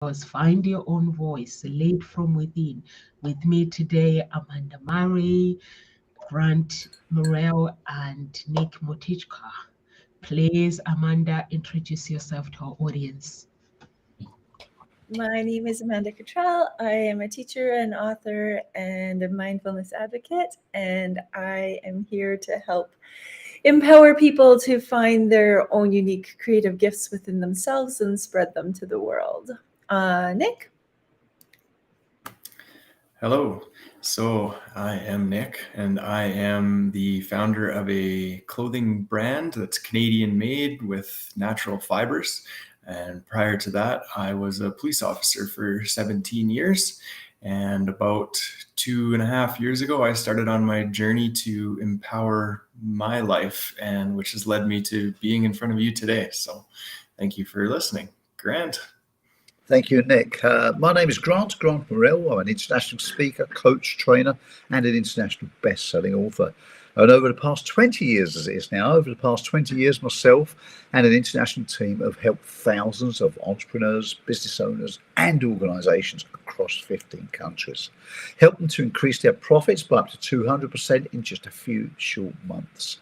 Find Your Own Voice, Lead from Within. With me today, Amanda Murray, Grant Morel, and Nick Motichka. Please, Amanda, introduce yourself to our audience. My name is Amanda Cottrell. I am a teacher and author and a mindfulness advocate, and I am here to help empower people to find their own unique creative gifts within themselves and spread them to the world. Nick? Hello. So I am Nick, and I am the founder of a clothing brand that's Canadian made with natural fibers. And prior to that, I was a police officer for 17 years. And about 2.5 years ago, I started on my journey to empower my life, and which has led me to being in front of you today. So thank you for listening. Grant. Thank you, Nick. My name is Grant Morel. I'm an international speaker, coach, trainer, and an international best-selling author. And over the past 20 years, as it is now, myself and an international team have helped thousands of entrepreneurs, business owners, and organizations across 15 countries. Help them to increase their profits by up to 200% in just a few short months.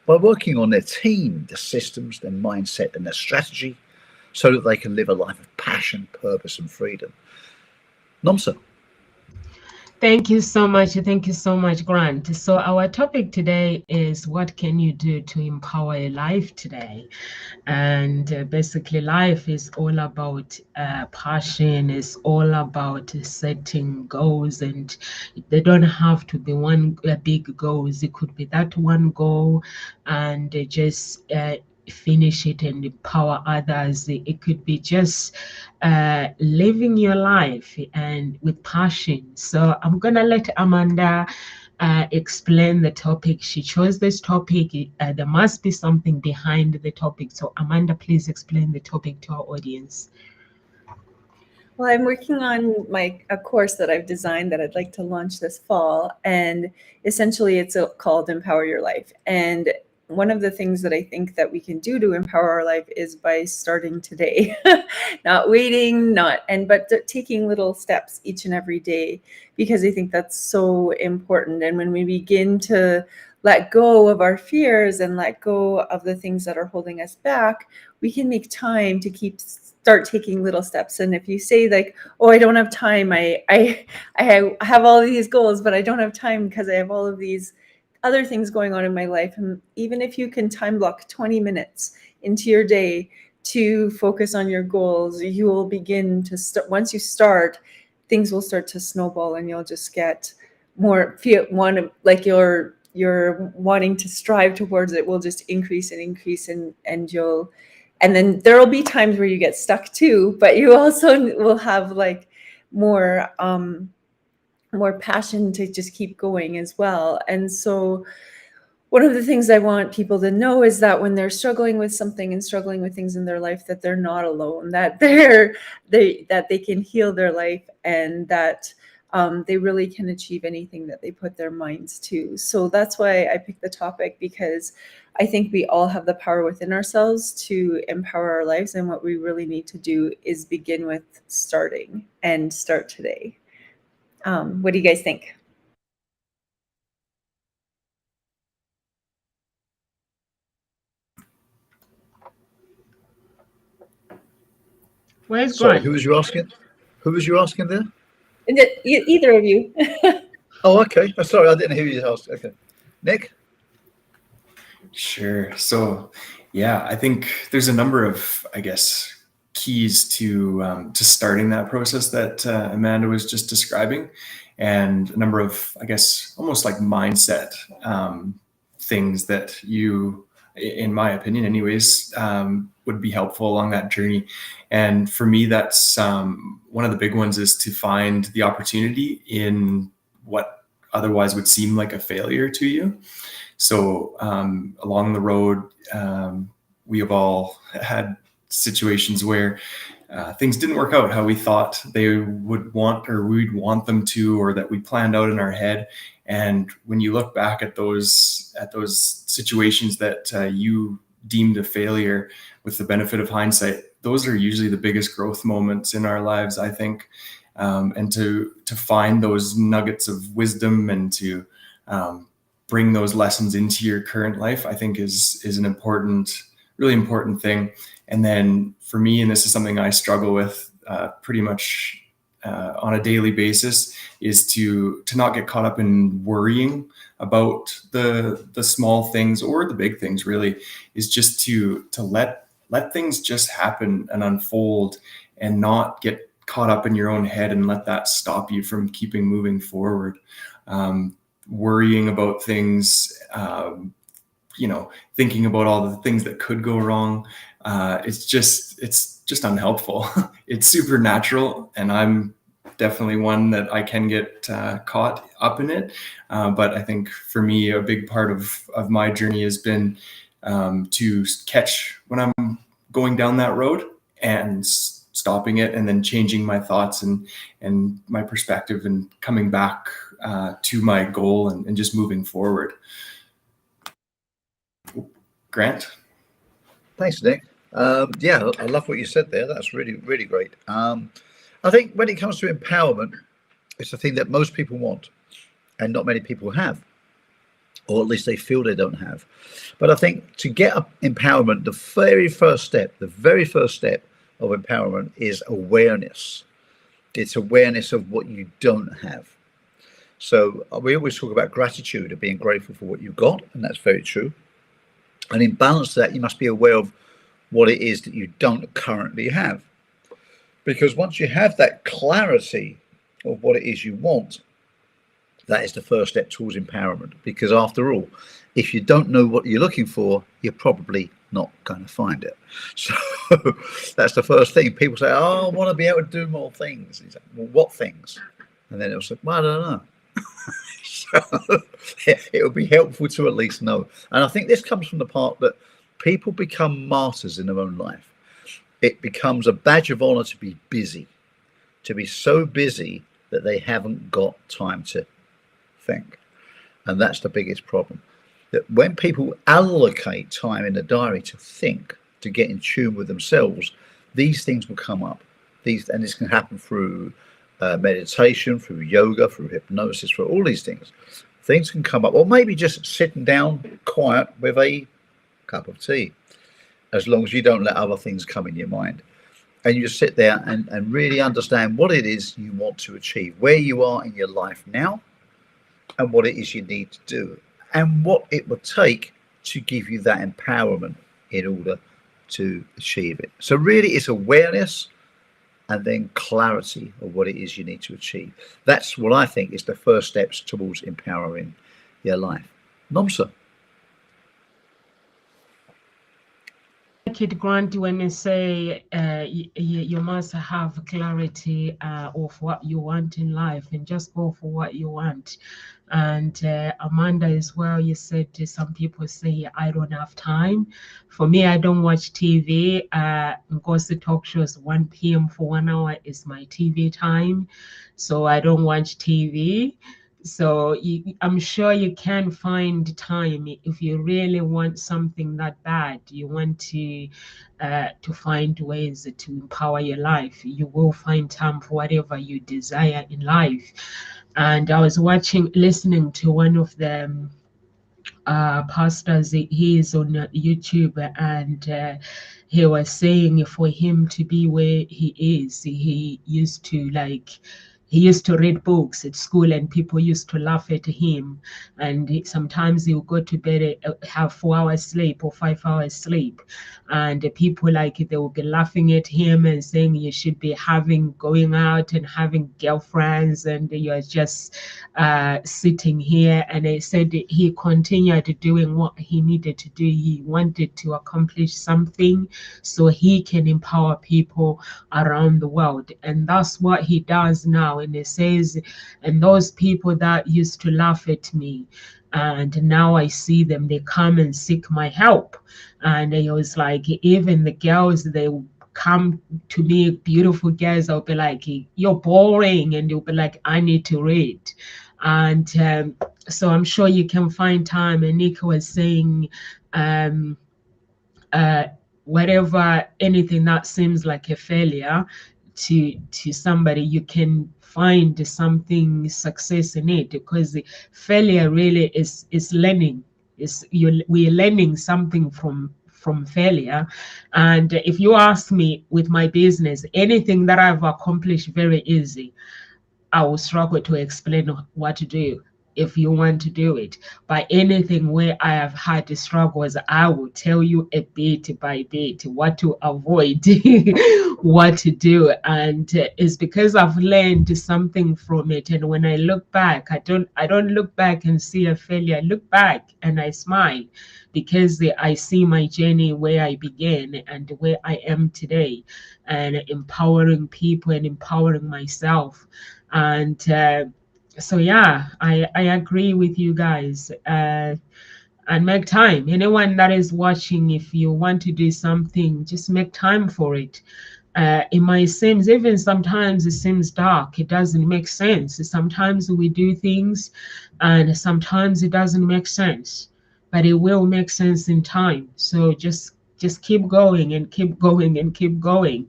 By working on their team, their systems, their mindset, and their strategy, so that they can live a life of passion, purpose, and freedom. Nomsa. Thank you so much. Thank you so much, Grant. So our topic today is what can you do to empower your life today? And basically life is all about passion, it's all about setting goals, and they don't have to be one big goals. It could be that one goal and just finish it and empower others. It could be just living your life and with passion. So I'm gonna let Amanda explain the topic. She chose this topic. There must be something behind the topic. So Amanda, please explain the topic to our audience. Well, I'm working on a course that I've designed that I'd like to launch this fall, and essentially it's called Empower Your Life. And one of the things that I think that we can do to empower our life is by starting today, not waiting, but taking little steps each and every day, because I think that's so important. And when we begin to let go of our fears and let go of the things that are holding us back, we can make time to start taking little steps. And if you say like, oh, I don't have time, I have all of these goals, but I don't have time because I have all of these other things going on in my life. And even if you can time block 20 minutes into your day to focus on your goals, you will begin to start. Once you start, things will start to snowball, and you'll just get more you're wanting to strive towards it will just increase, and then there will be times where you get stuck too, but you also will have like more passion to just keep going as well. And so one of the things I want people to know is that when they're struggling with something and struggling with things in their life, that they're not alone, that they can heal their life, and that they really can achieve anything that they put their minds to. So that's why I picked the topic, because I think we all have the power within ourselves to empower our lives. And what we really need to do is begin with starting, and start today. What do you guys think? Where's Sorry, Grant? who was you asking? Who was you asking there? Either of you. Oh, okay. Sorry, I didn't hear you ask. Okay. Nick? Sure. So, yeah, I think there's a number of, keys to starting that process that Amanda was just describing, and a number of, almost like mindset things that you, in my opinion, anyways, would be helpful along that journey. And for me, that's one of the big ones is to find the opportunity in what otherwise would seem like a failure to you. So along the road, we have all had situations where things didn't work out how we thought they would want, or we'd want them to, or that we planned out in our head. And when you look back at those situations that you deemed a failure, with the benefit of hindsight, those are usually the biggest growth moments in our lives, I think. And to find those nuggets of wisdom and to bring those lessons into your current life, I think is an important, really important thing. And then for me, and this is something I struggle with pretty much on a daily basis, is to not get caught up in worrying about the small things or the big things. Really, is just to let things just happen and unfold, and not get caught up in your own head and let that stop you from keeping moving forward. Worrying about things, thinking about all the things that could go wrong, it's just unhelpful. It's supernatural, and I'm definitely one that I can get caught up in it. But I think for me, a big part of my journey has been to catch when I'm going down that road and stopping it, and then changing my thoughts and my perspective, and coming back to my goal, and just moving forward. Grant? Thanks, Nick. Yeah, I love what you said there. That's really, really great. I think when it comes to empowerment, it's a thing that most people want and not many people have, or at least they feel they don't have. But I think to get empowerment, the very first step of empowerment is awareness. It's awareness of what you don't have. So we always talk about gratitude, of being grateful for what you've got, and that's very true. And in balance to that, you must be aware of what it is that you don't currently have. Because once you have that clarity of what it is you want, that is the first step towards empowerment. Because after all, if you don't know what you're looking for, you're probably not going to find it. So that's the first thing. People say, oh, I want to be able to do more things. And you say, well, what things? And then it'll say, well, I don't know. So it would be helpful to at least know. And I think this comes from the part that people become martyrs in their own life. It becomes a badge of honor to be busy, to be so busy that they haven't got time to think. And that's the biggest problem. That when people allocate time in the diary to think, to get in tune with themselves, these things will come up. And this can happen through meditation, through yoga, through hypnosis, through all these things. Things can come up, or maybe just sitting down quiet with a cup of tea, as long as you don't let other things come in your mind. And you just sit there and really understand what it is you want to achieve, where you are in your life now, and what it is you need to do, and what it will take to give you that empowerment in order to achieve it. So really it's awareness and then clarity of what it is you need to achieve. That's what I think is the first steps towards empowering your life. Nomsa. It, Grant, when you say you must have clarity of what you want in life, and just go for what you want. And Amanda, as well, you said some people say, I don't have time. For me, I don't watch TV. Because the talk shows 1 p.m. for 1 hour is my TV time. So I don't watch TV. So I'm sure you can find time if you really want something that bad. You want to find ways to empower your life. You will find time for whatever you desire in life. And I was listening to one of the pastors. He is on YouTube, and he was saying for him to be where he is, he used to read books at school, and people used to laugh at him. And sometimes he would go to bed, have 4 hours sleep or 5 hours sleep. And people they would be laughing at him and saying you should be going out and having girlfriends, and you're just sitting here. And he said he continued doing what he needed to do. He wanted to accomplish something so he can empower people around the world. And that's what he does now. And it says, and those people that used to laugh at me, and now I see them, they come and seek my help. And it was like, even the girls, they come to me, beautiful girls, I'll be like, you're boring. And they'll be like, I need to read. And so I'm sure you can find time. And Nick was saying, whatever, anything that seems like a failure to somebody, you can find something success in it, because the failure really is learning. We're learning something from failure. And if you ask me, with my business, anything that I've accomplished very easy, I will struggle to explain what to do if you want to do it. But anything where I have had the struggles, I will tell you a bit by bit what to avoid, what to do. And it's because I've learned something from it. And when I look back, I don't look back and see a failure. I look back and I smile, because I see my journey, where I began and where I am today, and empowering people and empowering myself. And so yeah, I agree with you guys. And make time. Anyone that is watching, if you want to do something, just make time for it. It might seem, even sometimes it seems dark, it doesn't make sense. Sometimes we do things and sometimes it doesn't make sense, but it will make sense in time. So just keep going and keep going and keep going,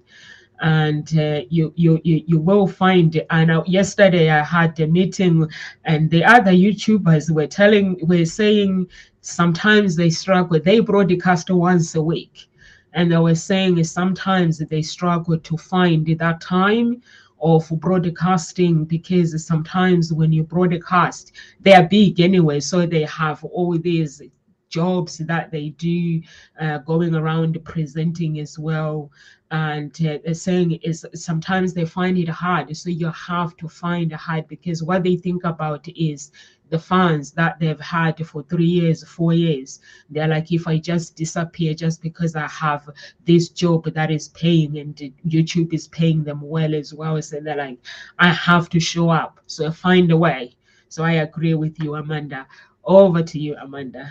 and you will find it. And yesterday I had a meeting, and the other YouTubers were saying sometimes they struggle. They broadcast once a week, and they were saying sometimes they struggle to find that time of broadcasting, because sometimes when you broadcast, they are big anyway, so they have all these jobs that they do, going around presenting as well. And they're saying is sometimes they find it hard. So you have to find it hard, because what they think about is the fans that they've had for 3 years, 4 years. They're like, if I just disappear just because I have this job that is paying, and YouTube is paying them well as well, so they're like, I have to show up. So find a way. So I agree with you, Amanda. Over to you, Amanda.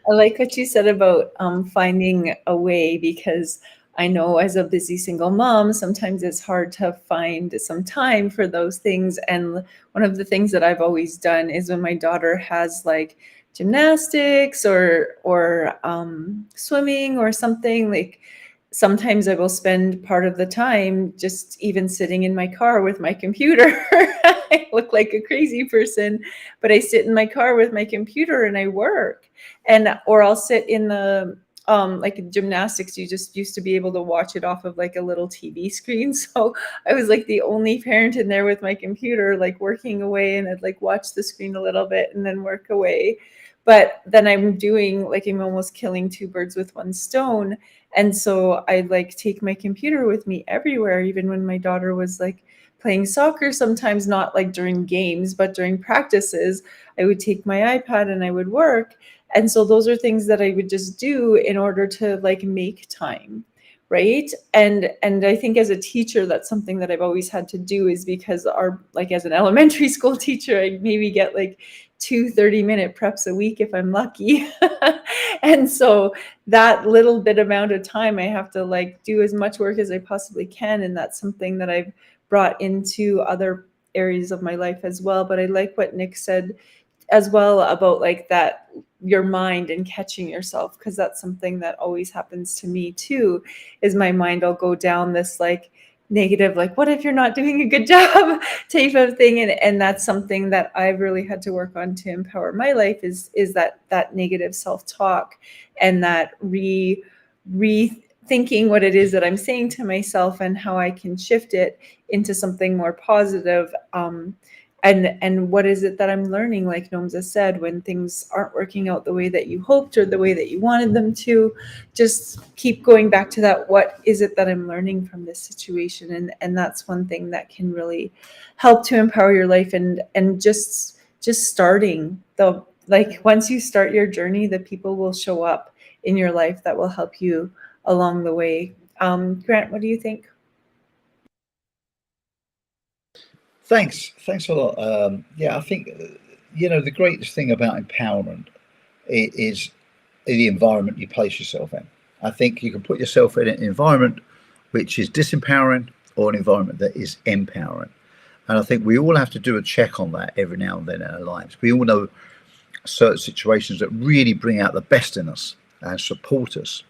I like what you said about finding a way, because I know as a busy single mom, sometimes it's hard to find some time for those things. And one of the things that I've always done is when my daughter has like gymnastics or swimming or something, like sometimes I will spend part of the time just even sitting in my car with my computer. I look like a crazy person, but I sit in my car with my computer and I work. Or I'll sit in the like gymnastics, you just used to be able to watch it off of like a little TV screen. So I was like the only parent in there with my computer, like working away, and I'd like watch the screen a little bit and then work away. But then I'm almost killing two birds with one stone. And so I like take my computer with me everywhere, even when my daughter was like playing soccer, sometimes not like during games, but during practices, I would take my iPad and I would work. And so those are things that I would just do in order to like make time, right? And I think as a teacher, that's something that I've always had to do, is because as an elementary school teacher, I maybe get like 2 30-minute preps a week if I'm lucky. And so that little bit amount of time, I have to like do as much work as I possibly can. And that's something that I've brought into other areas of my life as well. But I like what Nick said as well about like that, your mind and catching yourself, because that's something that always happens to me too, is my mind will go down this like negative, like, what if you're not doing a good job type of thing. And that's something that I've really had to work on to empower my life, is that negative self-talk, and that rethinking what it is that I'm saying to myself and how I can shift it into something more positive. And what is it that I'm learning, like Nomza said, when things aren't working out the way that you hoped or the way that you wanted them to, just keep going back to that. What is it that I'm learning from this situation? And that's one thing that can really help to empower your life. And just starting, once you start your journey, the people will show up in your life that will help you along the way. Grant, what do you think? Thanks a lot. I think the greatest thing about empowerment is the environment you place yourself in. I think you can put yourself in an environment which is disempowering or an environment that is empowering, and I think we all have to do a check on that every now and then in our lives. We all know certain situations that really bring out the best in us and support us,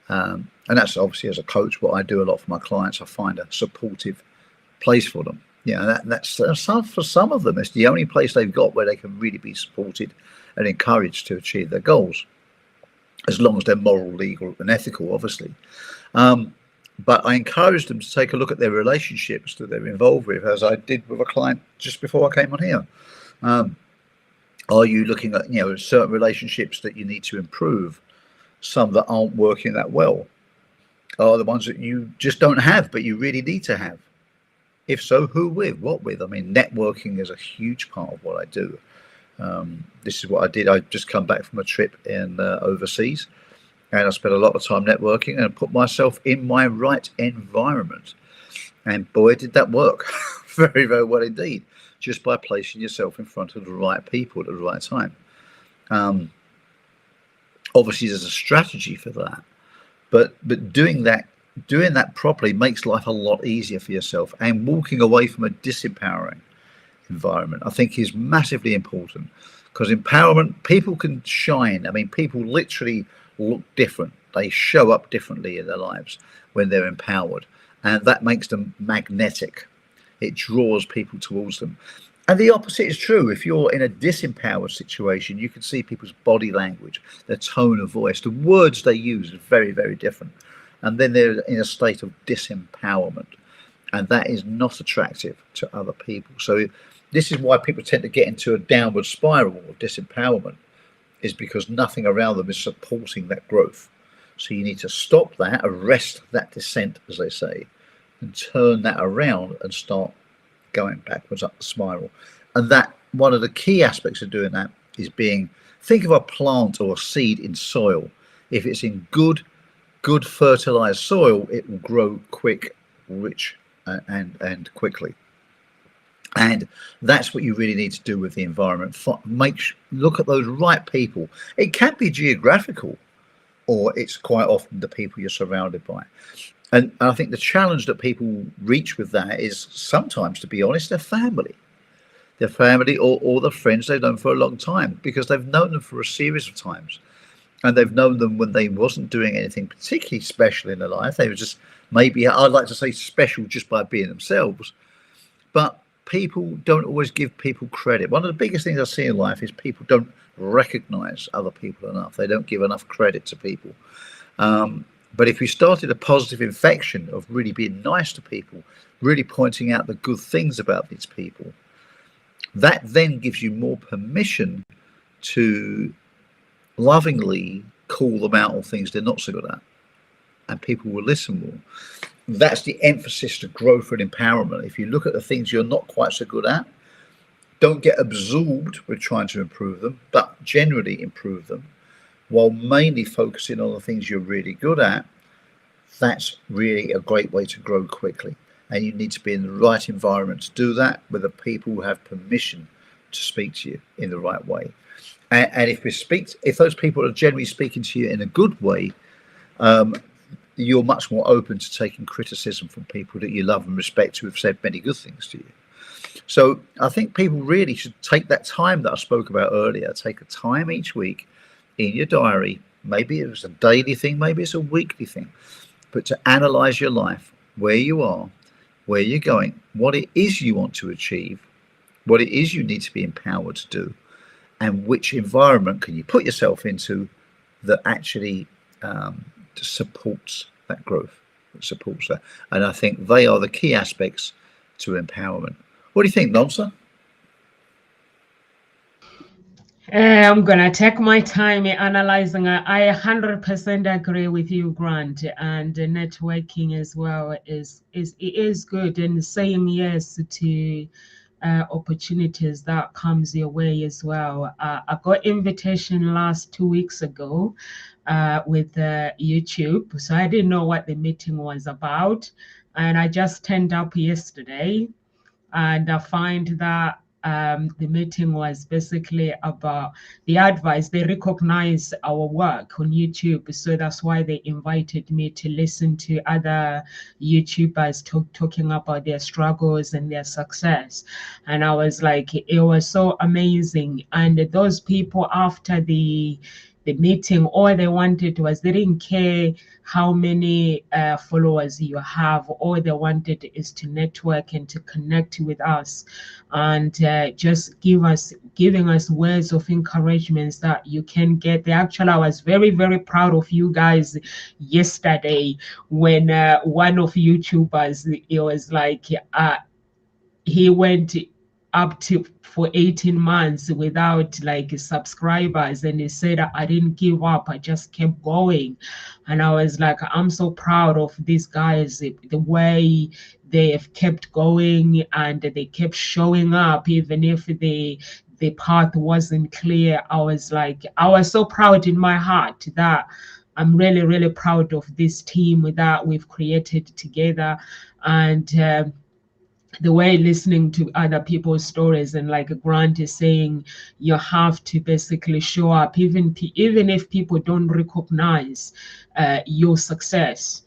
And that's obviously, as a coach, what I do a lot for my clients. I find a supportive place for them. That's for some of them, it's the only place they've got where they can really be supported and encouraged to achieve their goals, as long as they're moral, legal, and ethical, obviously. But I encourage them to take a look at their relationships that they're involved with, as I did with a client just before I came on here. Are you looking at certain relationships that you need to improve? Some that aren't working that well are the ones that you just don't have, but you really need to have. If so, who with? What with? I mean, networking is a huge part of what I do. This is what I did. I just come back from a trip in overseas, and I spent a lot of time networking and put myself in my right environment. And boy, did that work very, very well indeed, just by placing yourself in front of the right people at the right time. Obviously, there's a strategy for that, but doing that properly makes life a lot easier for yourself. And walking away from a disempowering environment, I think, is massively important, because empowerment, people can shine. I mean, people literally look different. They show up differently in their lives when they're empowered, and that makes them magnetic. It draws people towards them. And the opposite is true. If you're in a disempowered situation, you can see people's body language, their tone of voice, the words they use is very, very different. And then they're in a state of disempowerment, and that is not attractive to other people. So this is why people tend to get into a downward spiral of disempowerment, is because nothing around them is supporting that growth. So you need to stop that, arrest that descent, as they say, and turn that around and start going backwards up the spiral. And that, one of the key aspects of doing that is think of a plant or a seed in soil. If it's in good fertilized soil, it will grow quick, rich, and quickly. And that's what you really need to do with the environment. Look at those right people. It can be geographical, or it's quite often the people you're surrounded by. And I think the challenge that people reach with that is sometimes, to be honest, their family or the friends they've known for a long time, because they've known them for a series of times. And they've known them when they wasn't doing anything particularly special in their life. They were just, maybe, I'd like to say, special just by being themselves. But people don't always give people credit. One of the biggest things I see in life is people don't recognize other people enough. They don't give enough credit to people. But if we started a positive infection of really being nice to people, really pointing out the good things about these people, that then gives you more permission to lovingly call them out on things they're not so good at, and people will listen more. That's the emphasis to growth and empowerment. If you look at the things you're not quite so good at, don't get absorbed with trying to improve them, but generally improve them, while mainly focusing on the things you're really good at. That's really a great way to grow quickly. And you need to be in the right environment to do that, with the people who have permission to speak to you in the right way. And if those people are generally speaking to you in a good way, you're much more open to taking criticism from people that you love and respect, who have said many good things to you. So I think people really should take that time that I spoke about earlier. Take a time each week in your diary. Maybe it's a daily thing, maybe it's a weekly thing, but to analyze your life, where you are, where you're going, what it is you want to achieve, what it is you need to be empowered to do, and which environment can you put yourself into that actually supports that growth, that supports that. And I think they are the key aspects to empowerment. What do you think, Nonsa? I'm gonna take my time in analyzing. I 100% agree with you, Grant. And networking as well is good, and saying yes to opportunities that comes your way as well. I got invitation last 2 weeks ago with YouTube, so I didn't know what the meeting was about, and I just turned up yesterday, and I find that the meeting was basically about the advice. They recognize our work on YouTube, so that's why they invited me to listen to other YouTubers talking about their struggles and their success. And I was like, it was so amazing. And those people, after the the meeting. All they wanted was, they didn't care how many followers you have. All they wanted is to network and to connect with us, and just giving us words of encouragement that you can get there. Actually, I was very, very proud of you guys yesterday when one of YouTubers, it was like he went up to for 18 months without like subscribers, and he said, I didn't give up, I just kept going. And I was like, I'm so proud of these guys, the way they have kept going and they kept showing up even if the path wasn't clear. I was so proud in my heart that I'm really, really proud of this team that we've created together. And the way listening to other people's stories, and like Grant is saying, you have to basically show up even if people don't recognize your success.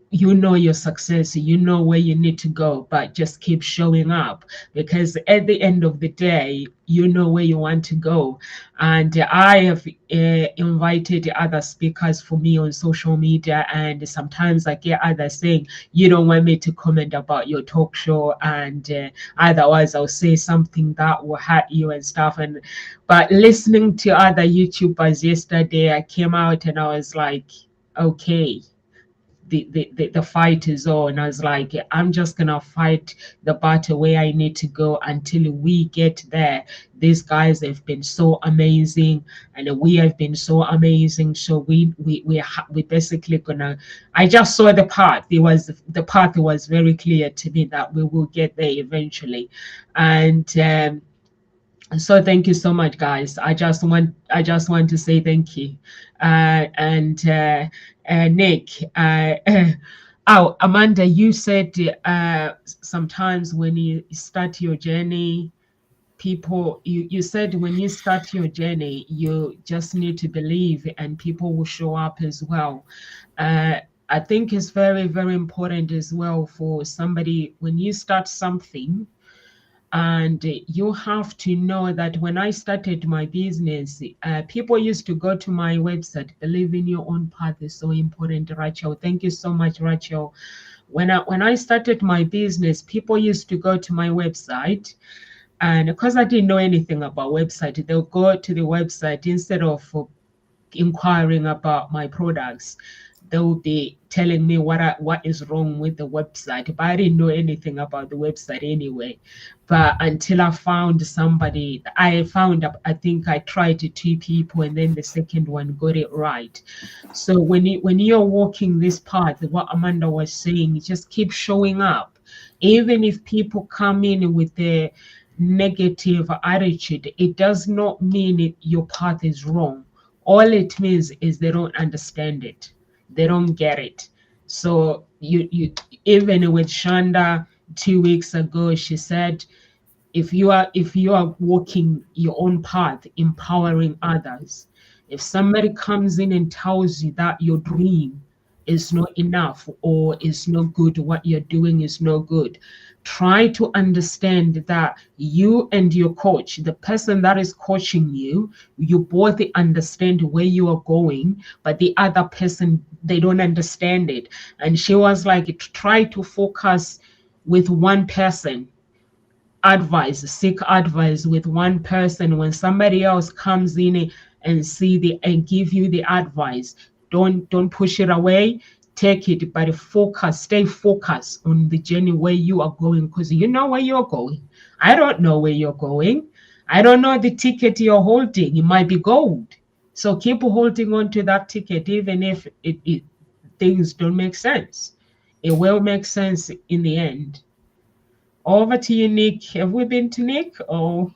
You know your success, you know where you need to go, but just keep showing up, because at the end of the day, you know where you want to go. And I have invited other speakers for me on social media, and sometimes I get others saying, you don't want me to comment about your talk show, and otherwise I'll say something that will hurt you and stuff. But listening to other YouTubers yesterday, I came out and I was like, okay, the fight is on. I was like, I'm just gonna fight the battle where I need to go until we get there. These guys have been so amazing, and we have been so amazing. So we basically gonna. I just saw the path. The path was very clear to me that we will get there eventually, and. So thank you so much, guys. I just want to say thank you. Nick, oh, Amanda, you said sometimes when you start your journey, you said when you start your journey, you just need to believe and people will show up as well. I think it's very, very important as well for somebody when you start something. And you have to know that when I started my business, people used to go to my website. Believe in your own path is so important, Rachel. Thank you so much, Rachel. When I started my business, people used to go to my website, and because I didn't know anything about website, they'll go to the website instead of inquiring about my products. They will be telling me what is wrong with the website, but I didn't know anything about the website anyway. But until I found somebody, I think I tried 2 people, and then the second one got it right. So when you're walking this path, what Amanda was saying, just keep showing up, even if people come in with their negative attitude. It does not mean your path is wrong. All it means is they don't understand it. They don't get it. So you even with Shanda 2 weeks ago, she said, if you are walking your own path, empowering others, if somebody comes in and tells you that your dream is not enough or is no good, what you're doing is no good, try to understand that you and your coach, the person that is coaching you, you both understand where you are going, but the other person, they don't understand it. And she was like, try to focus with one person, seek advice with one person. When somebody else comes in and give you the advice, don't push it away. Take it, but stay focused on the journey where you are going, because you know where you're going. I don't know where you're going. I don't know the ticket you're holding. It might be gold. So keep holding on to that ticket, even if things don't make sense. It will make sense in the end. Over to you, Nick. Have we been to Nick? Oh,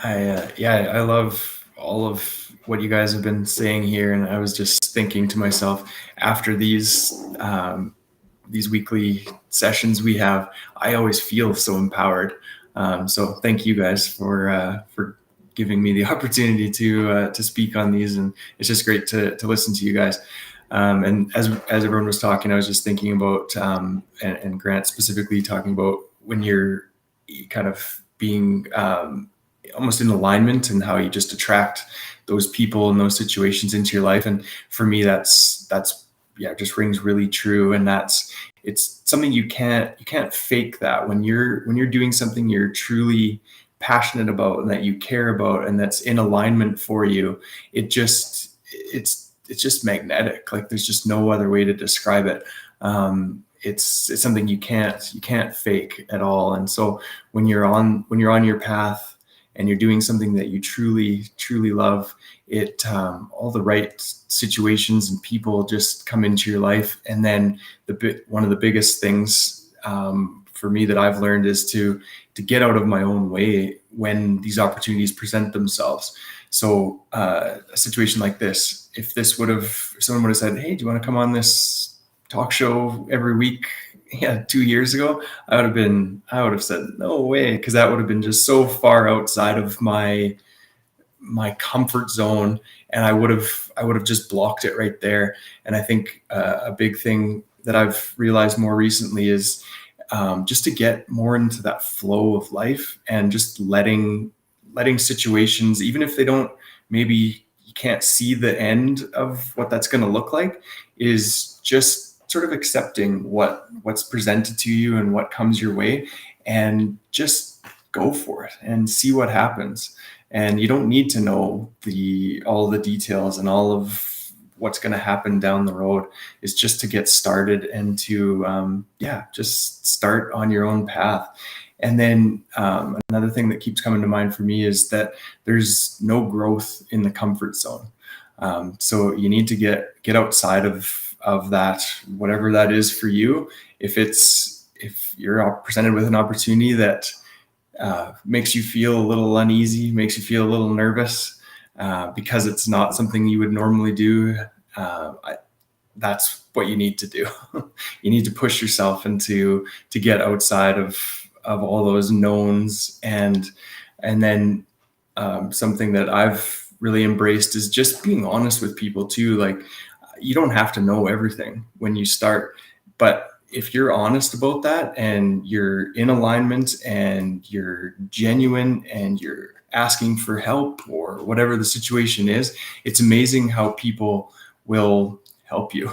I love all of what you guys have been saying here, and I was just thinking to myself, after these weekly sessions we have, I always feel so empowered. So thank you guys for giving me the opportunity to speak on these, and it's just great to listen to you guys. And as everyone was talking, I was just thinking about and Grant specifically talking about when you're kind of being almost in alignment, and how you just attract those people and those situations into your life. And for me, that's yeah, just rings really true. And it's something you can't fake that. When you're doing something you're truly passionate about and that you care about and that's in alignment for you, it's just magnetic. Like, there's just no other way to describe it. It's something you can't fake at all. And so when you're on your path and you're doing something that you truly love, it all the right situations and people just come into your life. And then one of the biggest things for me that I've learned is to get out of my own way when these opportunities present themselves. So a situation like this, if someone would have said, "Hey, do you want to come on this talk show every week?" 2 years ago, I would have said, "No way," because that would have been just so far outside of my comfort zone, and I would have just blocked it right there. And I think a big thing that I've realized more recently is just to get more into that flow of life, and just letting situations, even if they don't, maybe you can't see the end of what that's going to look like, is just sort of accepting what's presented to you and what comes your way, and just go for it and see what happens. And you don't need to know all the details and all of what's going to happen down the road. Is just to get started and to just start on your own path. And then another thing that keeps coming to mind for me is that there's no growth in the comfort zone. So you need to get outside of that, whatever that is for you. If you're presented with an opportunity that makes you feel a little uneasy, makes you feel a little nervous because it's not something you would normally do, that's what you need to do. You need to push yourself to get outside of all those knowns. And then something that I've really embraced is just being honest with people too. Like, you don't have to know everything when you start, but if you're honest about that and you're in alignment and you're genuine and you're asking for help or whatever the situation is, it's amazing how people will help you.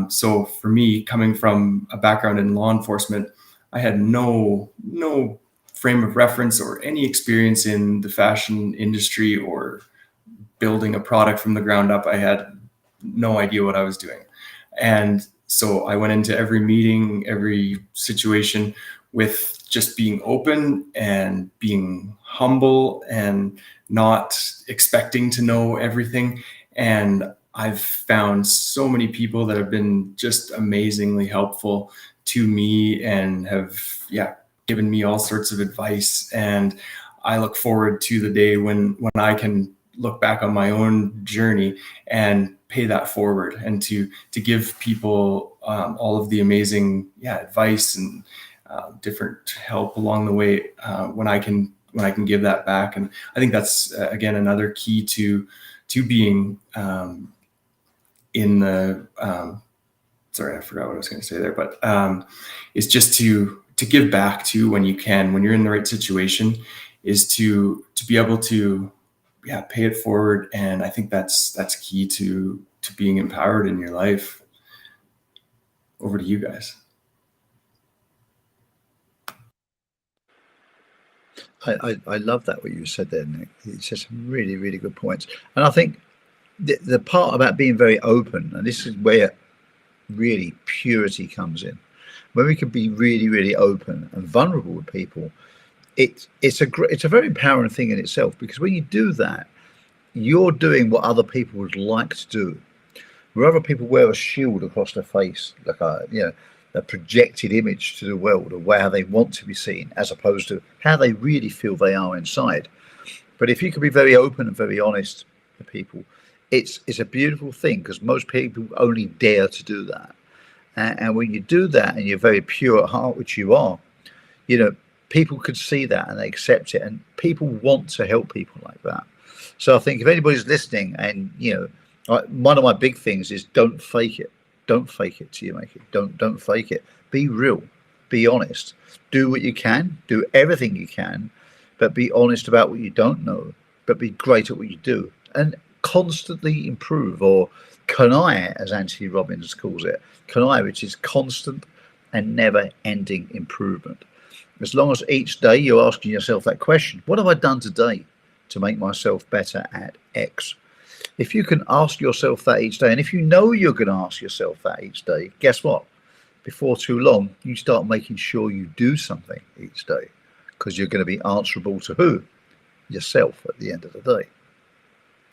So for me, coming from a background in law enforcement, I had no frame of reference or any experience in the fashion industry or building a product from the ground up. I had no idea what I was doing. And so I went into every meeting, every situation with just being open and being humble and not expecting to know everything. And I've found so many people that have been just amazingly helpful to me and have given me all sorts of advice. And I look forward to the day when I can look back on my own journey and pay that forward, and to give people all of the amazing advice and different help along the way when I can give that back. And I think that's again another key to being in the sorry, I forgot what I was going to say there, but it's just to give back to when you can, when you're in the right situation, is to be able to pay it forward. And I think that's key to being empowered in your life. Over to you guys. I love that what you said there, Nick. It's just really, really good points. And I think the part about being very open, and this is where really purity comes in, when we can be really, really open and vulnerable with people, it's a very empowering thing in itself, because when you do that, you're doing what other people would like to do. Where other people wear a shield across their face, like a projected image to the world of how they want to be seen, as opposed to how they really feel they are inside. But if you can be very open and very honest with people, it's a beautiful thing, because most people only dare to do that. And when you do that and you're very pure at heart, which you are, people could see that and they accept it, and people want to help people like that. So I think if anybody's listening, and one of my big things is don't fake it. Don't fake it till you make it. Don't fake it. Be real. Be honest. Do what you can. Do everything you can. but be honest about what you don't know, but be great at what you do, and constantly improve, or KANI, as Anthony Robbins calls it, KANI, which is constant and never-ending improvement. As long as each day you're asking yourself that question, what have I done today to make myself better at X? If you can ask yourself that each day, and if you know you're going to ask yourself that each day, guess what? Before too long, you start making sure you do something each day, because you're going to be answerable to who? Yourself at the end of the day.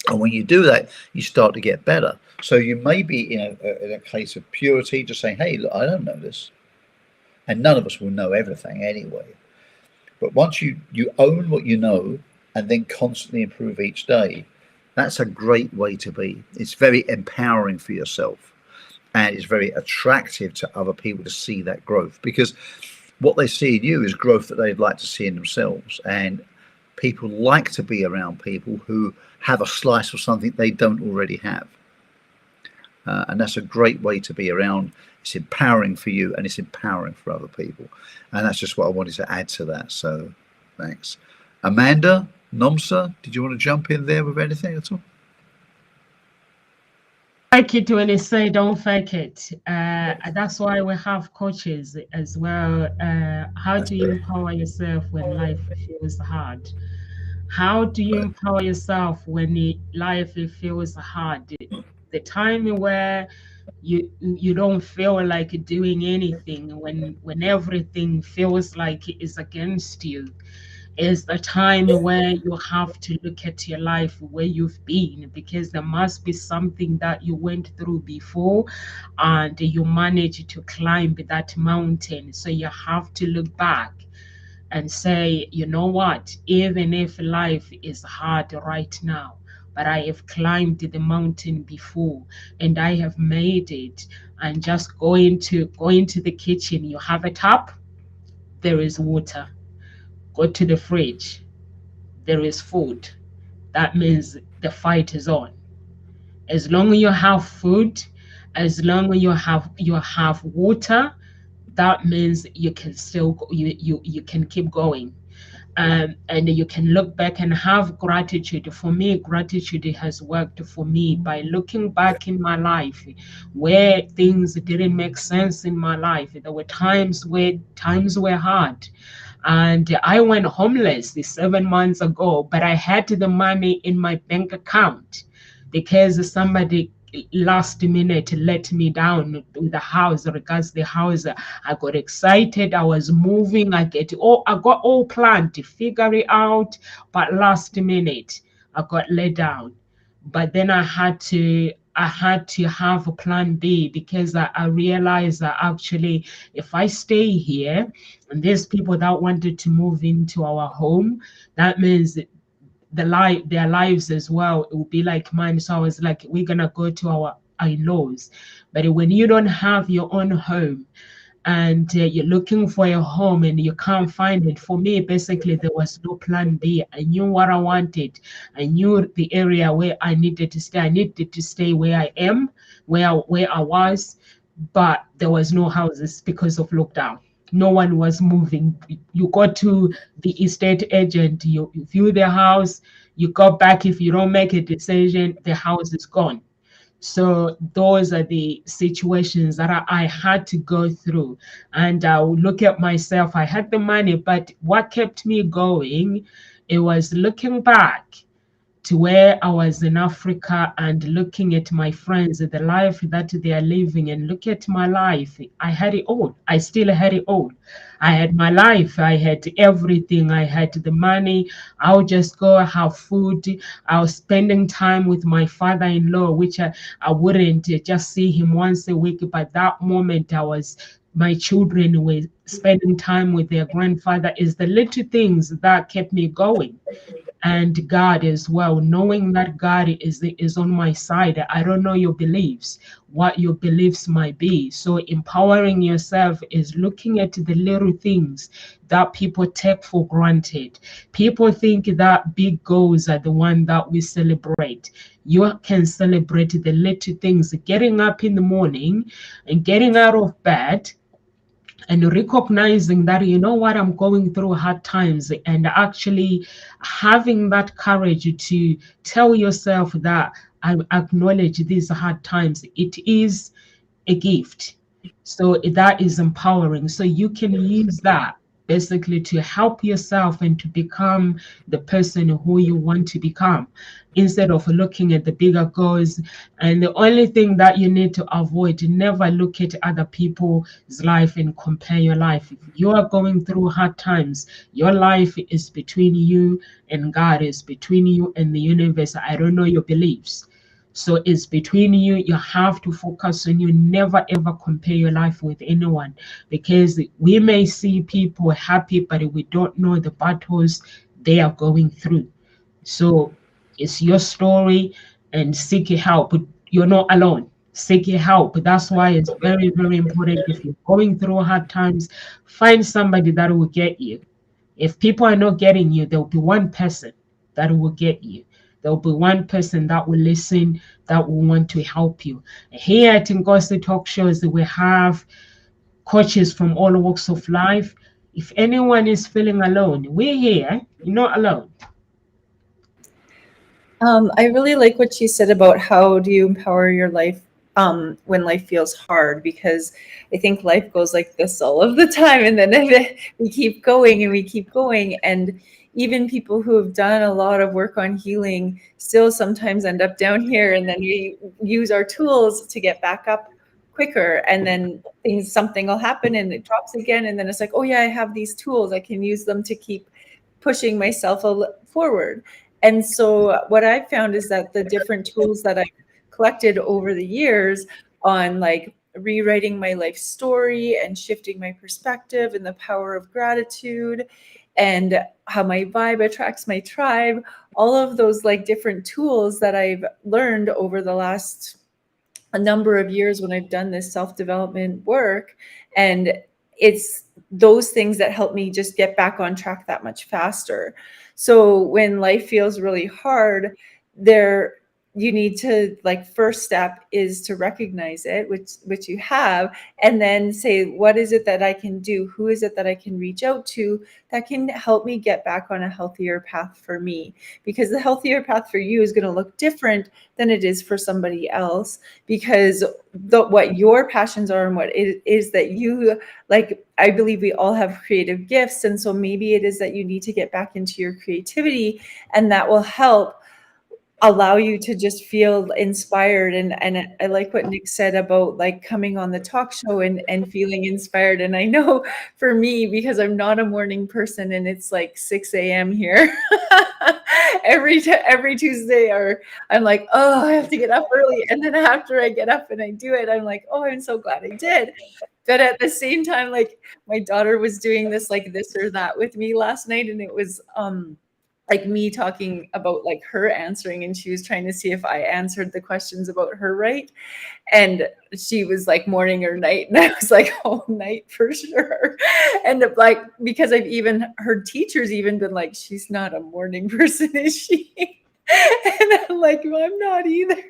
And when you do that, you start to get better. So you may be in a case of purity, just saying, hey, look, I don't know this. And none of us will know everything anyway. But once you own what you know and then constantly improve each day, that's a great way to be. It's very empowering for yourself. And it's very attractive to other people to see that growth, because what they see in you is growth that they'd like to see in themselves. And people like to be around people who have a slice of something they don't already have. And that's a great way to be around. It's empowering for you, and it's empowering for other people. And that's just what I wanted to add to that. So thanks. Amanda, Nomsa, did you want to jump in there with anything at all? Like it when they say don't fake it. That's why we have coaches as well. How do you empower yourself when life feels hard? How do you empower yourself when life feels hard? The time where you don't feel like doing anything, when everything feels like it is against you, is the time where you have to look at your life, where you've been, because there must be something that you went through before and you managed to climb that mountain. So you have to look back and say, you know what, even if life is hard right now, but I have climbed the mountain before and I have made it. And just go into the kitchen, you have a tap, there is water. Go to the fridge, there is food. That means the fight is on. As long as you have food, as long as you have water, that means you can still you can keep going. And you can look back and have gratitude. For me, gratitude has worked for me by looking back in my life where things didn't make sense in my life. There were times where times were hard. And I went homeless 7 months ago, but I had the money in my bank account because somebody last minute let me down with the house. Regards the house, I got excited. I was moving. I got all planned to figure it out, but last minute I got let down. But then I had to have a plan B, because I realized that actually if I stay here and there's people that wanted to move into our home, that means their lives as well, it will be like mine. So I was like, we're gonna go to our in-laws. But when you don't have your own home and you're looking for a home and you can't find it, for me basically there was no plan B. I knew what I wanted. I knew the area where I needed to stay. I needed to stay where I am, where I was, but there was no houses because of lockdown. No one was moving. You go to the estate agent, you view the house, you go back. If you don't make a decision, the house is gone. So those are the situations that I had to go through. And I would look at myself. I had the money, but what kept me going, it was looking back to where I was in Africa and looking at my friends, the life that they are living, and look at my life. I had it all. I still had it all. I had my life. I had everything. I had the money. I would just go have food. I was spending time with my father-in-law, which I wouldn't just see him once a week. But that moment my children were spending time with their grandfather. Is the little things that kept me going. And God as well, knowing that God is on my side. I don't know your beliefs, what your beliefs might be. So empowering yourself is looking at the little things that people take for granted. People think that big goals are the one that we celebrate. You can celebrate the little things, getting up in the morning and getting out of bed and recognizing that, you know what, I'm going through hard times, and actually having that courage to tell yourself that I acknowledge these hard times. It is a gift. So that is empowering. So you can use that basically to help yourself and to become the person who you want to become, instead of looking at the bigger goals. And the only thing that you need to avoid, never look at other people's life and compare your life. If you are going through hard times, your life is between you and God, is between you and the universe. I don't know your beliefs. So it's between you. You have to focus on you. Never ever compare your life with anyone, because we may see people happy, but we don't know the battles they are going through. So it's your story, and seek help. You're not alone. Seek help. That's why it's very, very important. If you're going through hard times, find somebody that will get you. If people are not getting you, there will be one person that will get you. There will be one person that will listen, that will want to help you. Here at Ngozi Talk Shows, we have coaches from all walks of life. If anyone is feeling alone, we're here. You're not alone. I really like what you said about how do you empower your life when life feels hard, because I think life goes like this all of the time, and then we keep going and we keep going. And even people who have done a lot of work on healing still sometimes end up down here, and then we use our tools to get back up quicker, and then something will happen and it drops again, and then it's like, oh yeah, I have these tools, I can use them to keep pushing myself forward. And so what I've found is that the different tools that I've collected over the years on like rewriting my life story and shifting my perspective and the power of gratitude and how my vibe attracts my tribe, all of those like different tools that I've learned over the last a number of years when I've done this self-development work. And it's those things that help me just get back on track that much faster. So when life feels really hard, you need to, like, first step is to recognize it, which you have, and then say, what is it that I can do? Who is it that I can reach out to that can help me get back on a healthier path for me? Because the healthier path for you is going to look different than it is for somebody else, because what your passions are and what it is that you like. I believe we all have creative gifts, and so maybe it is that you need to get back into your creativity, and that will help allow you to just feel inspired. And I like what Nick said about like coming on the talk show and feeling inspired. And I know for me, because I'm not a morning person and it's like 6 a.m. here every Tuesday, or I'm like, oh, I have to get up early. And then after I get up and I do it, I'm like, oh, I'm so glad I did. But at the same time, like my daughter was doing this, like this or that with me last night. And it was, like me talking about like her answering, and she was trying to see if I answered the questions about her right. And she was like morning or night. And I was like, oh, night for sure. And like, because I've even heard teachers even been like, she's not a morning person, is she? And I'm like, well, I'm not either.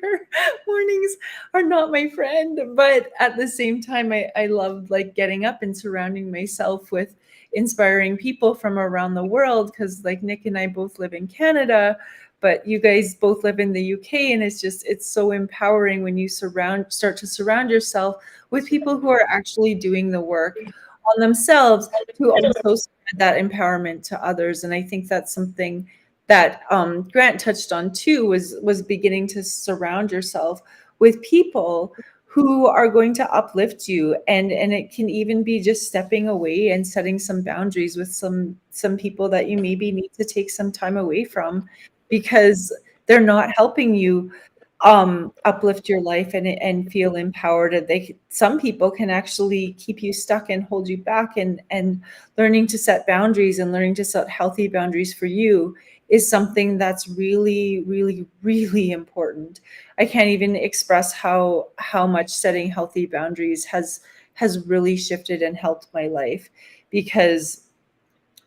Mornings are not my friend. But at the same time, I love like getting up and surrounding myself with inspiring people from around the world, because like Nick and I both live in Canada, but you guys both live in the UK, and it's so empowering when you start to surround yourself with people who are actually doing the work on themselves to also spread that empowerment to others. And I think that's something that Grant touched on too, was beginning to surround yourself with people who are going to uplift you. And it can even be just stepping away and setting some boundaries with some people that you maybe need to take some time away from, because they're not helping you uplift your life and feel empowered. Some people can actually keep you stuck and hold you back, and learning to set boundaries and learning to set healthy boundaries for you is something that's really, really, really important. I can't even express how much setting healthy boundaries has really shifted and helped my life, because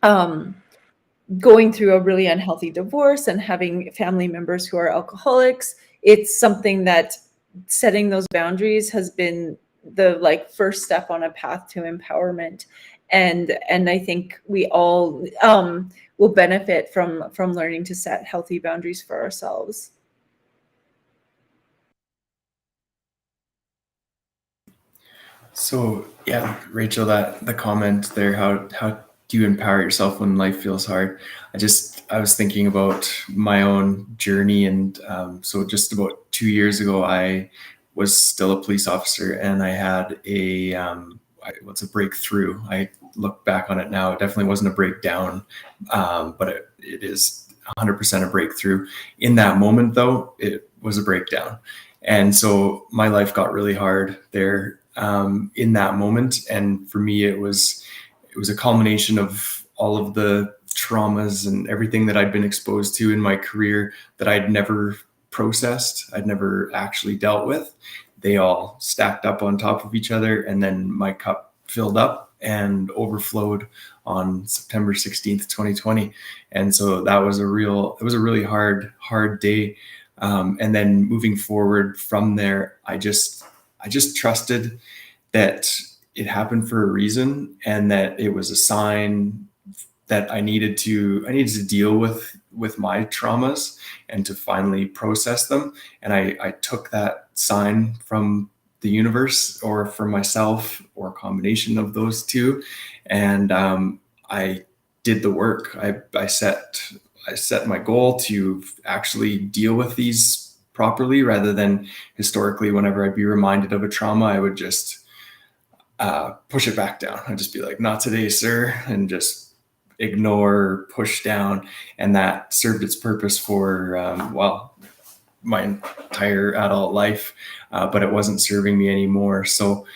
going through a really unhealthy divorce and having family members who are alcoholics, it's something that setting those boundaries has been the like first step on a path to empowerment. And I think we all will benefit from learning to set healthy boundaries for ourselves. So yeah, Rachel, that the comment there, how do you empower yourself when life feels hard? I was thinking about my own journey, and so just about 2 years ago, I was still a police officer, and I had what's a breakthrough. I look back on it now, it definitely wasn't a breakdown, but it is 100% a breakthrough. In that moment, though, it was a breakdown, and so my life got really hard there. In that moment, and for me it was a culmination of all of the traumas and everything that I'd been exposed to in my career that I'd never processed, I'd never actually dealt with. They all stacked up on top of each other, and then my cup filled up and overflowed on September 16th, 2020. And so it was a really hard day. And then moving forward from there, I just trusted that it happened for a reason, and that it was a sign that I needed to deal with my traumas and to finally process them. And I took that sign from the universe, or from myself, or a combination of those two. And I did the work. I set my goal to actually deal with these properly, rather than historically, whenever I'd be reminded of a trauma, I would just push it back down. I'd just be like, not today, sir, and just ignore, push down. And that served its purpose for, my entire adult life, but it wasn't serving me anymore. So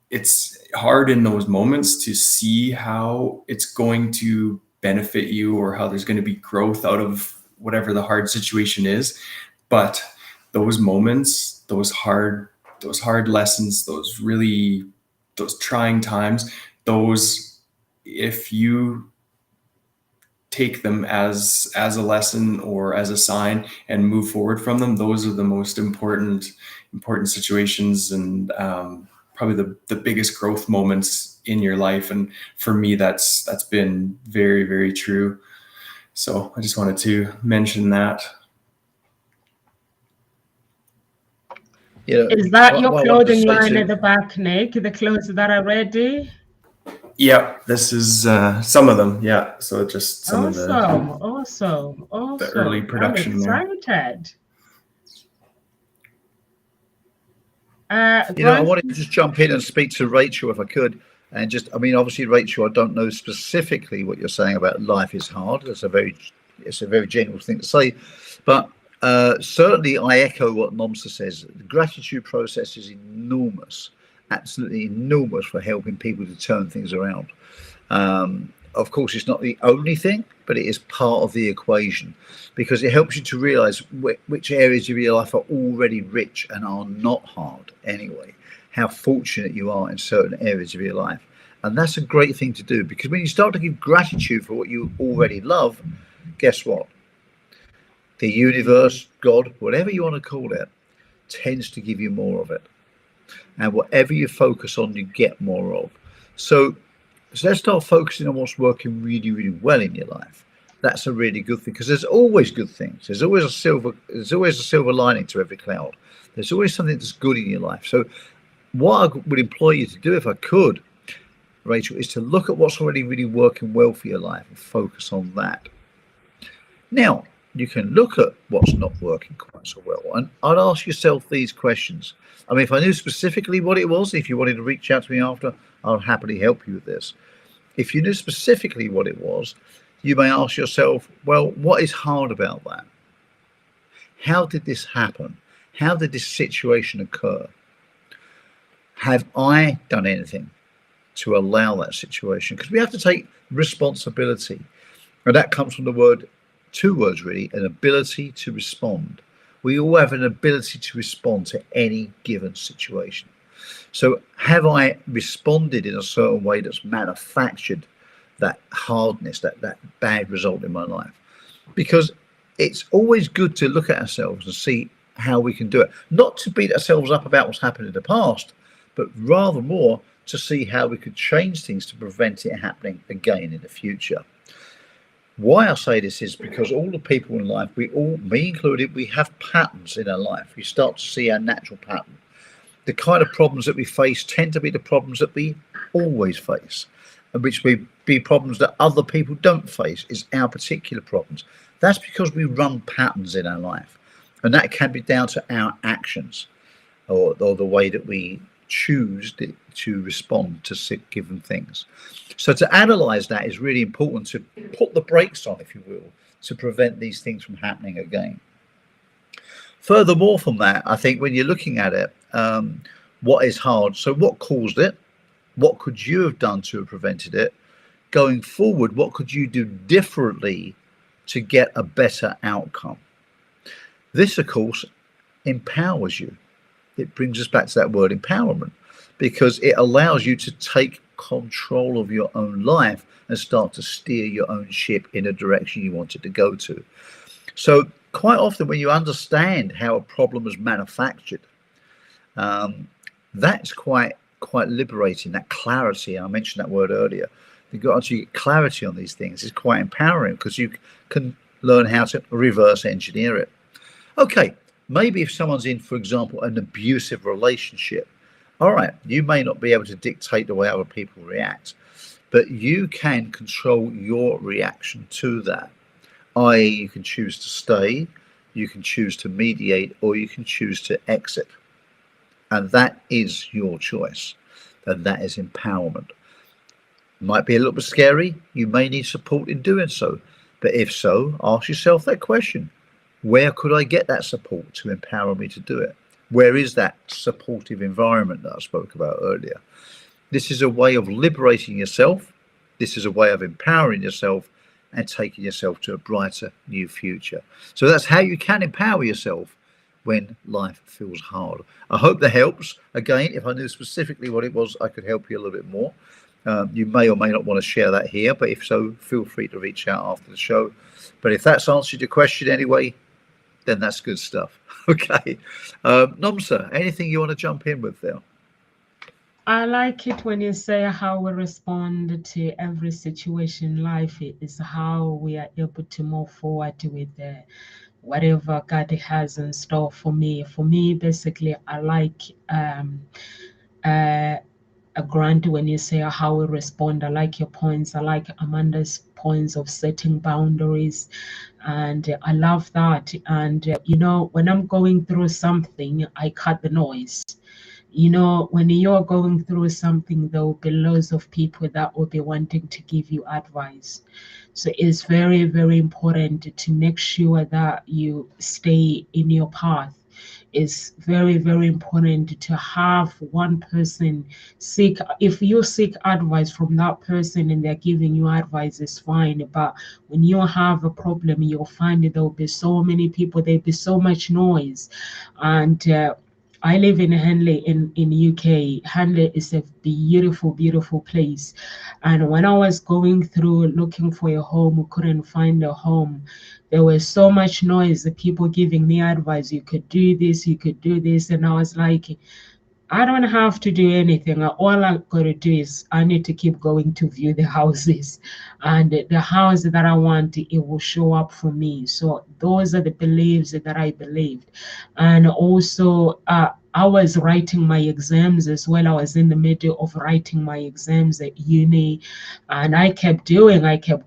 it's hard in those moments to see how it's going to benefit you, or how there's going to be growth out of whatever the hard situation is. But those moments, those hard lessons, those trying times, if you take them as a lesson or as a sign and move forward from them, those are the most important situations, and probably the biggest growth moments in your life. And for me, that's been very, very true. So I just wanted to mention that. Is that your clothing line at the back, Nick? The clothes that are ready? Yeah, this is some of them. Yeah, so just some of the awesome. The early production. I'm excited. I wanted to just jump in and speak to Rachel if I could. And obviously, Rachel, I don't know specifically what you're saying about life is hard. It's a very general thing to say. But certainly I echo what Nomsa says. The gratitude process is enormous, absolutely enormous, for helping people to turn things around. Of course, it's not the only thing, but it is part of the equation, because it helps you to realize which areas of your life are already rich and are not hard anyway. How fortunate you are in certain areas of your life. And that's a great thing to do, because when you start to give gratitude for what you already love, guess what? The universe, God, whatever you want to call it, tends to give you more of it. And whatever you focus on, you get more of. So let's start focusing on what's working really, really well in your life. That's a really good thing, because there's always good things. There's always a silver lining to every cloud. There's always something that's good in your life. So what I would implore you to do, if I could, Rachel, is to look at what's already really working well for your life and focus on that. Now, you can look at what's not working quite so well, and I'd ask yourself these questions. If I knew specifically what it was, if you wanted to reach out to me after, I'll happily help you with this. If you knew specifically what it was, you may ask yourself, well, what is hard about that? How did this happen? How did this situation occur? Have I done anything to allow that situation? Because we have to take responsibility, and that comes from two words really, an ability to respond. We all have an ability to respond to any given situation. So have I responded in a certain way that's manufactured that hardness, that bad result in my life? Because it's always good to look at ourselves and see how we can do it. Not to beat ourselves up about what's happened in the past, but rather more to see how we could change things to prevent it happening again in the future. Why I say this is because all the people in life, we all, me included, we have patterns in our life. We start to see our natural pattern. The kind of problems that we face tend to be the problems that we always face, and which may be problems that other people don't face, is our particular problems. That's because we run patterns in our life, and that can be down to our actions or the way that we choose to respond to given things. So to analyze that is really important, to put the brakes on, if you will, to prevent these things from happening again. Furthermore from that, I think when you're looking at it, what is hard? So what caused it? What could you have done to have prevented it? Going forward, what could you do differently to get a better outcome? This, of course, empowers you. It brings us back to that word empowerment, because it allows you to take control of your own life and start to steer your own ship in a direction you want it to go to. So quite often when you understand how a problem is manufactured, that's quite liberating. That clarity, I mentioned that word earlier, you've got to get clarity on these things. It's quite empowering because you can learn how to reverse engineer it. Okay, maybe if someone's in, for example, an abusive relationship, all right, you may not be able to dictate the way other people react, but you can control your reaction to that. I.e., you can choose to stay, you can choose to mediate, or you can choose to exit. And that is your choice. And that is empowerment. Might be a little bit scary. You may need support in doing so. But if so, ask yourself that question. Where could I get that support to empower me to do it? Where is that supportive environment that I spoke about earlier? This is a way of liberating yourself. This is a way of empowering yourself and taking yourself to a brighter new future. So that's how you can empower yourself when life feels hard. I hope that helps. Again, if I knew specifically what it was, I could help you a little bit more. You may or may not want to share that here, but if so, feel free to reach out after the show. But if that's answered your question anyway, then that's good stuff. Okay. Nomsa, anything you want to jump in with there? I like it when you say how we respond to every situation in life is how we are able to move forward with whatever God has in store for me. For me, basically, I like a grant when you say how we respond. I like your points. I like Amanda's points of setting boundaries. And I love that. And, you know, when I'm going through something, I cut the noise. You know, when you're going through something, there will be loads of people that will be wanting to give you advice. So it's very, very important to make sure that you stay in your path. It's very, very important to have one person seek. If you seek advice from that person and they're giving you advice, it's fine. But when you have a problem, you'll find that there will be so many people, there'll be so much noise. And I live in Henley in UK. Henley is a beautiful, beautiful place. And when I was going through looking for a home, couldn't find a home. There was so much noise, the people giving me advice. You could do this, you could do this. And I was like, I don't have to do anything. All I got to do is I need to keep going to view the houses. And the house that I want, it will show up for me. So those are the beliefs that I believed. And also, I was writing my exams as well. I was in the middle of writing my exams at uni. And I kept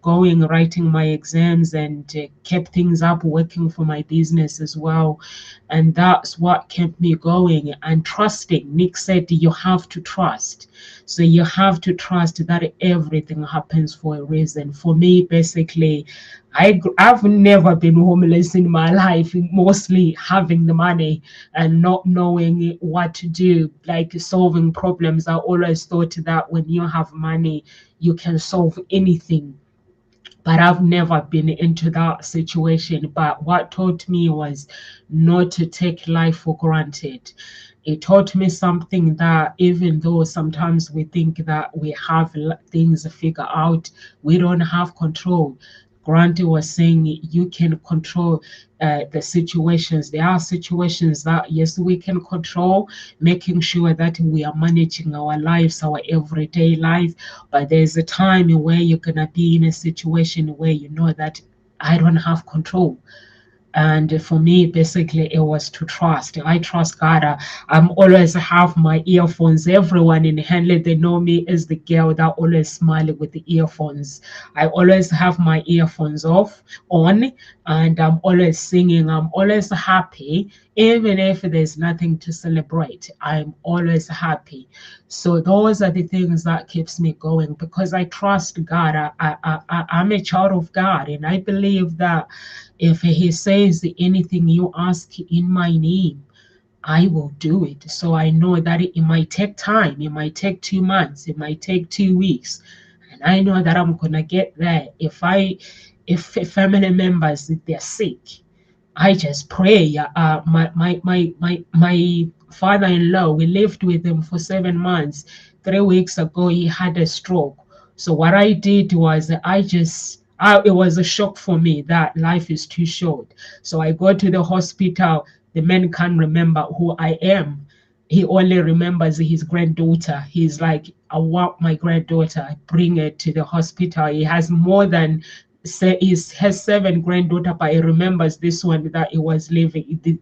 going, writing my exams, and kept things up, working for my business as well. And that's what kept me going and trusting. Nick said you have to trust. So you have to trust that everything happens for a reason. For me, basically, I've never been homeless in my life, mostly having the money and not knowing what to do, like solving problems. I always thought that when you have money, you can solve anything. But I've never been into that situation. But what taught me was not to take life for granted. It taught me something that even though sometimes we think that we have things figured out, we don't have control. Grant was saying, you can control the situations. There are situations that, yes, we can control, making sure that we are managing our lives, our everyday life. But there's a time where you're going to be in a situation where you know that I don't have control. And for me, basically, it was to trust. I trust God. I'm always have my earphones. Everyone in Henley, they know me as the girl that always smiling with the earphones. I always have my earphones on, and I'm always singing. I'm always happy, even if there's nothing to celebrate. I'm always happy. So those are the things that keeps me going, because I trust God. I'm a child of God, and I believe that if he says anything you ask in my name, I will do it. So I know that it might take time. It might take 2 months. It might take 2 weeks. And I know that I'm going to get there. If family members, if they're sick, I just pray. My father-in-law, we lived with him for 7 months. 3 weeks ago, he had a stroke. So what I did was it was a shock for me that life is too short. So I go to the hospital. The man can't remember who I am. He only remembers his granddaughter. He's like, I want my granddaughter. I bring her to the hospital. He has more than, he has 7 granddaughters, but he remembers this one that he was living, the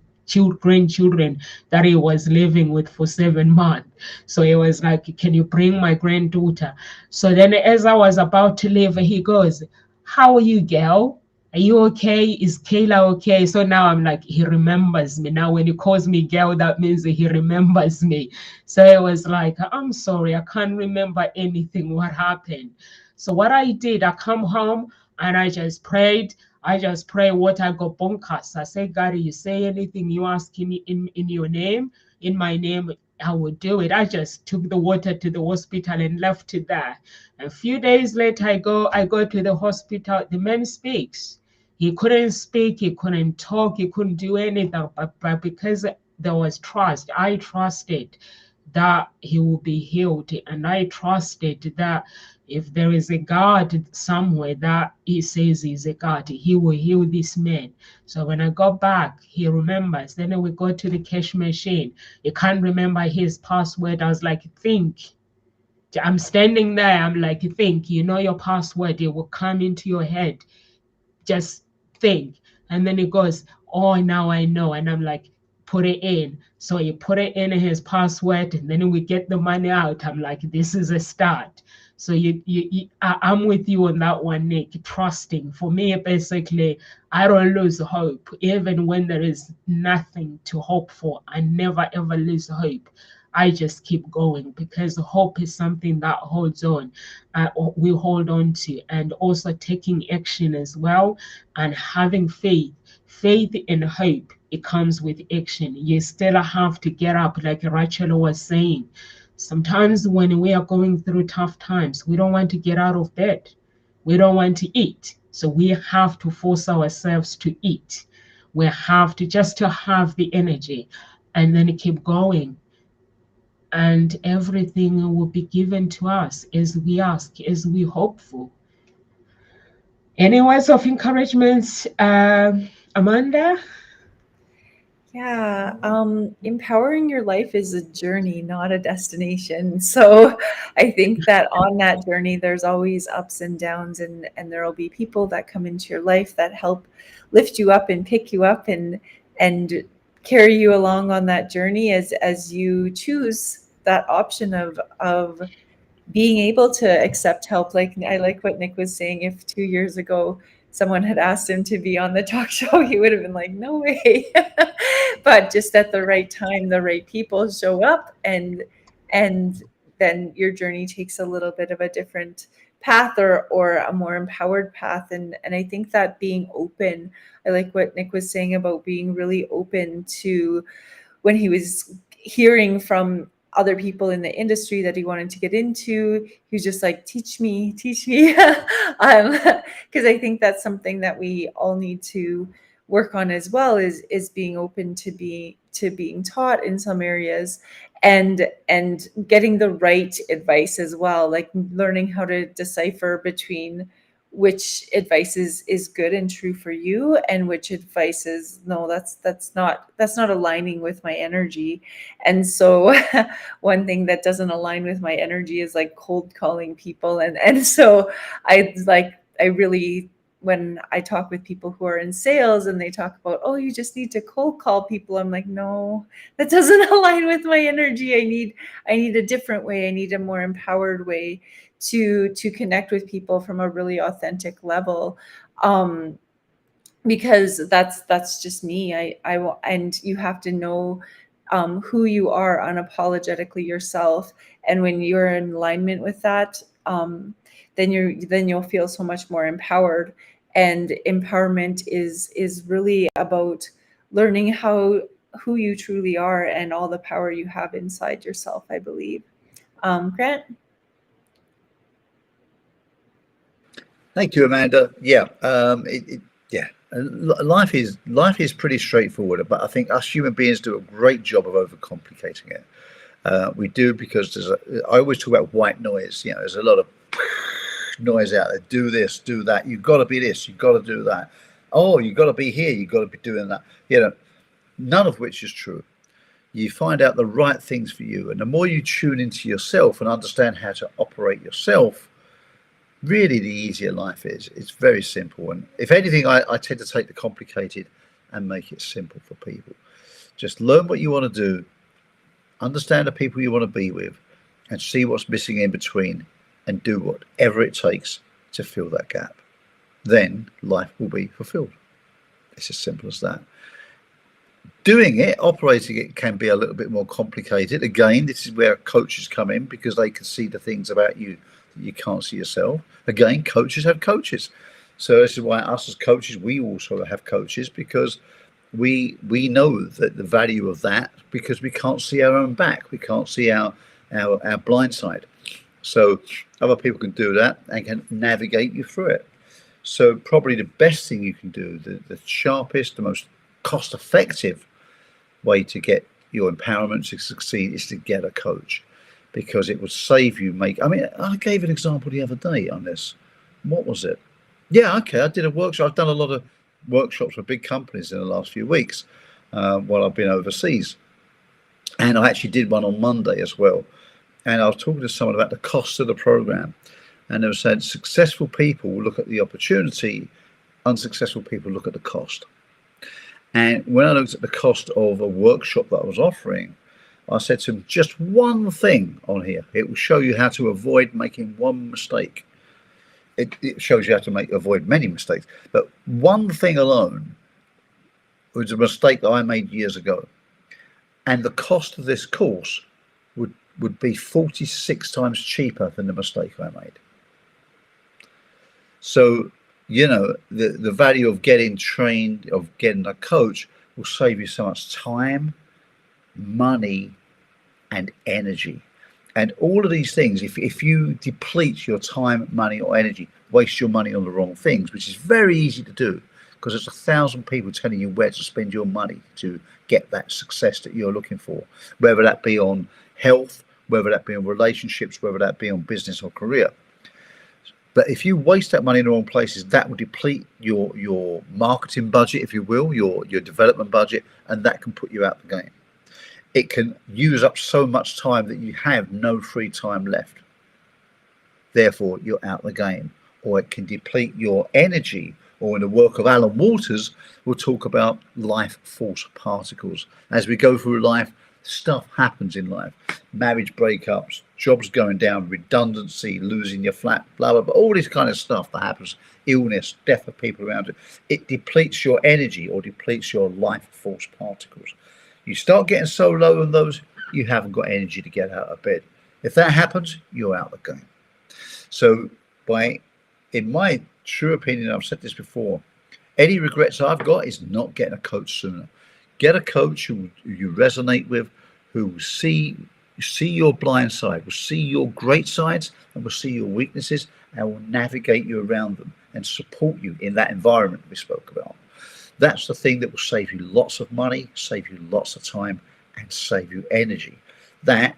grandchildren that he was living with for 7 months. So he was like, can you bring my granddaughter? So then as I was about to leave, he goes, how are you, girl? Are you okay? Is Kayla okay? So now I'm like, he remembers me. Now when he calls me girl, that means that he remembers me. So it was like, I'm sorry, I can't remember anything, what happened. So what I did, I come home and I just prayed. I just pray what I got bonkers. I say, God, you say anything you ask me in your name, in my name, I will do it. I just took the water to the hospital and left it there. A few days later, I go to the hospital. The man speaks. He couldn't speak. He couldn't talk. He couldn't do anything. But because there was trust, I trusted that he will be healed. And I trusted that if there is a God somewhere that he says is a God, he will heal this man. So when I got back, he remembers. Then we go to the cash machine. He can't remember his password. I was like, think. I'm standing there. I'm like, think, you know your password. It will come into your head. Just think. And then he goes, oh, now I know. And I'm like, put it in. So you put it in his password, and then we get the money out. I'm like, this is a start. So I'm with you on that one, Nick. Trusting. For me, basically, I don't lose hope. Even when there is nothing to hope for, I never ever lose hope. I just keep going, because hope is something that holds on. We hold on to, and also taking action as well, and having faith. Faith and hope, it comes with action. You still have to get up, like Rachel was saying. Sometimes when we are going through tough times, we don't want to get out of bed. We don't want to eat. So we have to force ourselves to eat. We have to just to have the energy, and then keep going. And everything will be given to us as we ask, as we hope for. Any words of encouragement, Amanda? Yeah, empowering your life is a journey, not a destination. So I think that on that journey, there's always ups and downs, and there will be people that come into your life that help lift you up and pick you up and carry you along on that journey as you choose that option of being able to accept help. Like, I like what Nick was saying. If 2 years ago someone had asked him to be on the talk show, he would have been like, no way. But just at the right time, the right people show up, and then your journey takes a little bit of a different path, or a more empowered path. And I think that being open, I like what Nick was saying about being really open to, when he was hearing from other people in the industry that he wanted to get into, he was just like, teach me. Because I think that's something that we all need to work on as well, is being open to being taught in some areas, and getting the right advice as well, like learning how to decipher between which advice is good and true for you, and which advice is no, that's not aligning with my energy. And so one thing that doesn't align with my energy is like cold calling people, and so I really, when I talk with people who are in sales and they talk about, oh, you just need to cold call people, I'm like, no, that doesn't align with my energy. I need a different way. I need a more empowered way to connect with people from a really authentic level, because that's just me. And you have to know who you are unapologetically yourself, and when you're in alignment with that, then you'll feel so much more empowered. And empowerment is really about learning who you truly are and all the power you have inside yourself, I believe. Grant? Thank you, Amanda. Yeah, life is pretty straightforward, but I think us human beings do a great job of overcomplicating it. We do, because I always talk about white noise. You know, there's a lot of noise out there. Do this, do that. You've got to be this. You've got to do that. Oh, you've got to be here. You've got to be doing that. You know, none of which is true. You find out the right things for you, and the more you tune into yourself and understand how to operate yourself, really the easier life is. It's very simple. And if anything, I tend to take the complicated and make it simple for people. Just learn what you want to do, understand the people you want to be with, and see what's missing in between, and do whatever it takes to fill that gap. Then life will be fulfilled. It's as simple as that. Doing it, operating it, can be a little bit more complicated. Again, this is where coaches come in, because they can see the things about you that you can't see yourself. Again, coaches have coaches. So this is why us as coaches, we also have coaches, because we know that the value of that, because we can't see our own back. We can't see our blind side. So other people can do that and can navigate you through it. So probably the best thing you can do, the sharpest, the most cost-effective way to get your empowerment to succeed, is to get a coach, because it will save you I gave an example the other day on this. What was it? Yeah, okay, I did a workshop. I've done a lot of workshops with big companies in the last few weeks while I've been overseas. And I actually did one on Monday as well. And I was talking to someone about the cost of the program. And they were saying successful people look at the opportunity, unsuccessful people look at the cost. And when I looked at the cost of a workshop that I was offering, I said to them, just one thing on here. It will show you how to avoid making one mistake. It shows you how to avoid many mistakes. But one thing alone was a mistake that I made years ago. And the cost of this course would be 46 times cheaper than the mistake I made. So, you know, the value of getting trained, of getting a coach, will save you so much time, money, and energy. And all of these things, if you deplete your time, money, or energy, waste your money on the wrong things, which is very easy to do, because there's 1,000 people telling you where to spend your money to get that success that you're looking for, whether that be on health, whether that be on relationships, whether that be on business or career. But if you waste that money in the wrong places, that will deplete your marketing budget, if you will, your development budget, and that can put you out the game. It can use up so much time that you have no free time left. Therefore, you're out the game. Or it can deplete your energy, or in the work of Alan Waters, we'll talk about life force particles. As we go through life, stuff happens in life. Marriage breakups, jobs going down, redundancy, losing your flat, blah, blah, blah, all this kind of stuff that happens, illness, death of people around you. It depletes your energy, or depletes your life force particles. You start getting so low on those, you haven't got energy to get out of bed. If that happens, you're out of the game. So in my true opinion, I've said this before, any regrets I've got is not getting a coach sooner. Get a coach who you resonate with, who will see your blind side, will see your great sides, and will see your weaknesses, and will navigate you around them and support you in that environment we spoke about. That's the thing that will save you lots of money, save you lots of time, and save you energy. That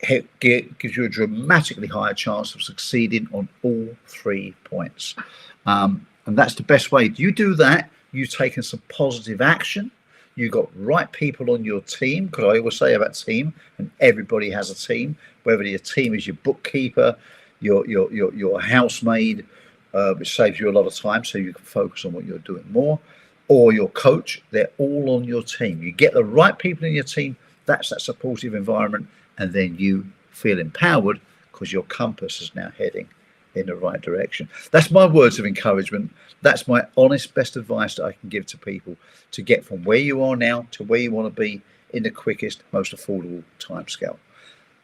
gives you a dramatically higher chance of succeeding on all 3 points. And that's the best way. You do that, you've taken some positive action, you've got right people on your team, because I always say about team, and everybody has a team, whether your team is your bookkeeper, your housemaid, which saves you a lot of time so you can focus on what you're doing more, or your coach, they're all on your team. You get the right people in your team, that's that supportive environment, and then you feel empowered because your compass is now heading in the right direction. That's my words of encouragement. That's my honest best advice that I can give to people to get from where you are now to where you want to be in the quickest, most affordable timescale.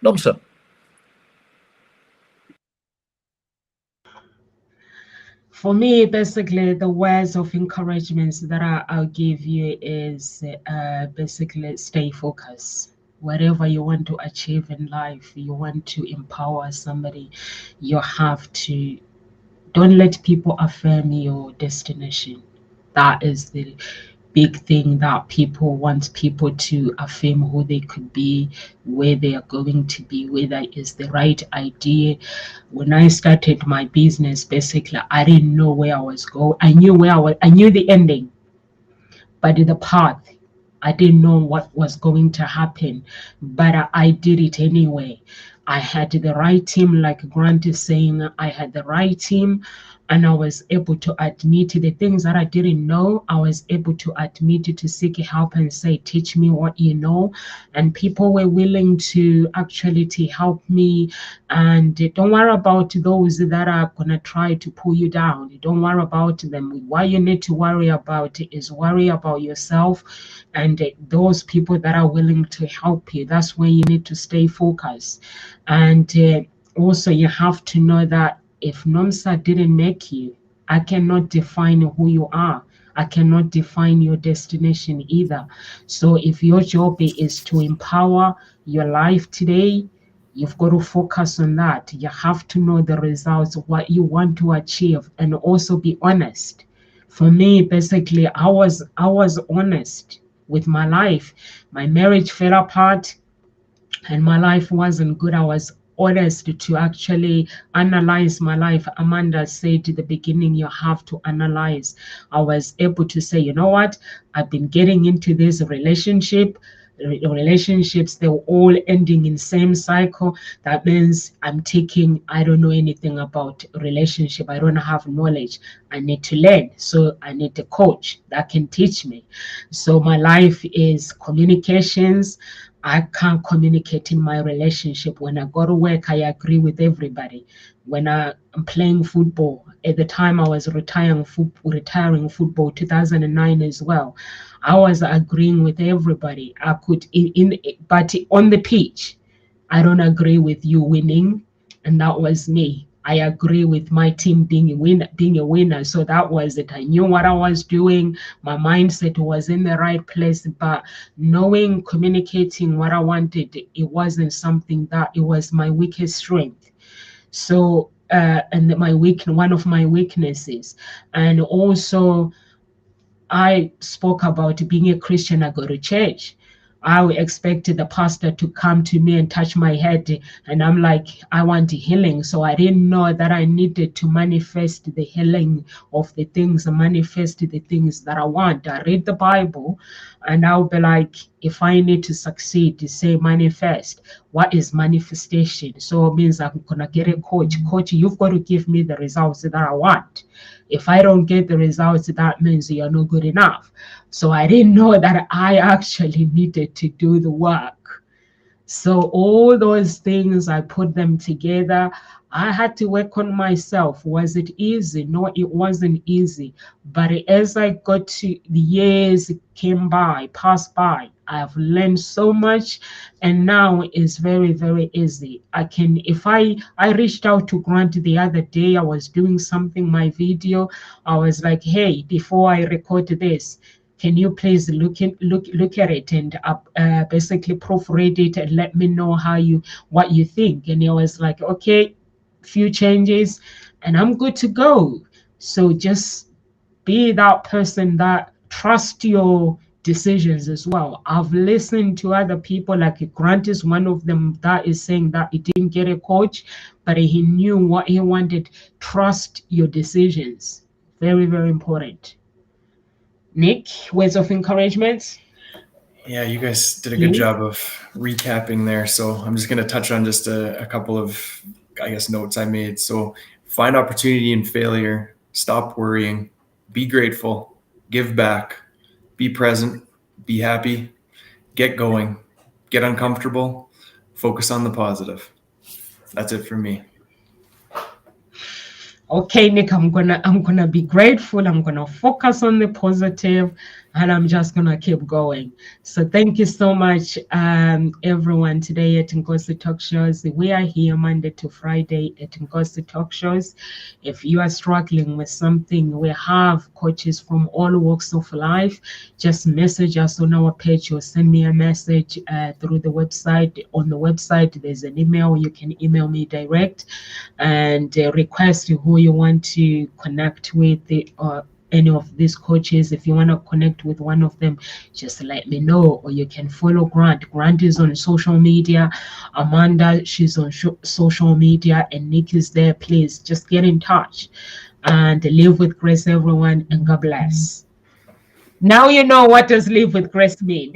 Nomsa. For me, basically, the words of encouragement that I'll give you is basically stay focused. Whatever you want to achieve in life, you want to empower somebody, you have to, don't let people affirm your destination. That is the big thing that people want people to affirm who they could be, where they are going to be, whether it's the right idea. When I started my business, basically, I didn't know where I was going. I knew where I knew the ending, but the path, I didn't know what was going to happen, but I did it anyway. I had the right team, like Grant is saying, I had the right team, and I was able to admit the things that I didn't know. I was able to admit it, to seek help and say, teach me what you know. And people were willing to actually to help me. And don't worry about those that are going to try to pull you down. Don't worry about them. What you need to worry about is worry about yourself and those people that are willing to help you. That's when you need to stay focused. And also you have to know that if Nomsa didn't make you, I cannot define who you are. I cannot define your destination either. So if your job is to empower your life today, you've got to focus on that. You have to know the results, what you want to achieve, and also be honest. For me, basically, I was honest with my life. My marriage fell apart and my life wasn't good. I was honest to actually analyze my life. Amanda said at the beginning, you have to analyze. I was able to say, you know what, I've been getting into this relationships, they were all ending in same cycle. That means I don't know anything about relationship. I don't have knowledge. I need to learn. So I need a coach that can teach me. So my life is communications. I can't communicate in my relationship. When I go to work, I agree with everybody. When I'm playing football, at the time I was retiring football, 2009 as well, I was agreeing with everybody. I could, but on the pitch, I don't agree with you winning, and that was me. I agree with my team being a winner. So that was it. I knew what I was doing. My mindset was in the right place, but knowing, communicating what I wanted, it wasn't something that, it was my weakest strength. So, and one of my weaknesses. And also, I spoke about being a Christian. I go to church. I expected the pastor to come to me and touch my head, and I'm like, I want healing. So I didn't know that I needed to manifest the healing of the things, manifest the things that I want. I read the Bible, and I'll be like, if I need to succeed, to say manifest. What is manifestation? So it means I'm gonna get a coach. Coach, you've got to give me the results that I want. If I don't get the results, that means you're not good enough. So I didn't know that I actually needed to do the work. So all those things, I put them together. I had to work on myself. Was it easy? No, it wasn't easy. But as I got to, the years passed by, I've learned so much, and now it's very, very easy. If I reached out to Grant the other day, I was doing something, my video, I was like, hey, before I record this, can you please look at it and basically proofread it and let me know what you think? And he was like, okay, few changes, and I'm good to go. So just be that person that trust your decisions as well. I've listened to other people, like Grant is one of them that is saying that he didn't get a coach, but he knew what he wanted. Trust your decisions. Very, very important. Nick, words of encouragement? Yeah, you guys did a good job of recapping there. So I'm just going to touch on just a couple of, I guess, notes I made. So find opportunity in failure, stop worrying, be grateful, give back, be present, be happy, get going, get uncomfortable, focus on the positive. That's it for me. Okay, Nick, I'm gonna be grateful. I'm gonna focus on the positive, and I'm just gonna keep going. So thank you so much, everyone. Today at Nkosi Talk Shows, we are here Monday to Friday at Nkosi Talk Shows. If you are struggling with something, we have coaches from all walks of life. Just message us on our page or send me a message through the website. On the website, there's an email. You can email me direct and request who you want to connect with, any of these coaches. If you want to connect with one of them, just let me know. Or you can follow Grant. Grant is on social media. Amanda, she's on social media, and Nick is there. Please just get in touch and live with grace, everyone, and God bless. Now you know what does live with grace mean.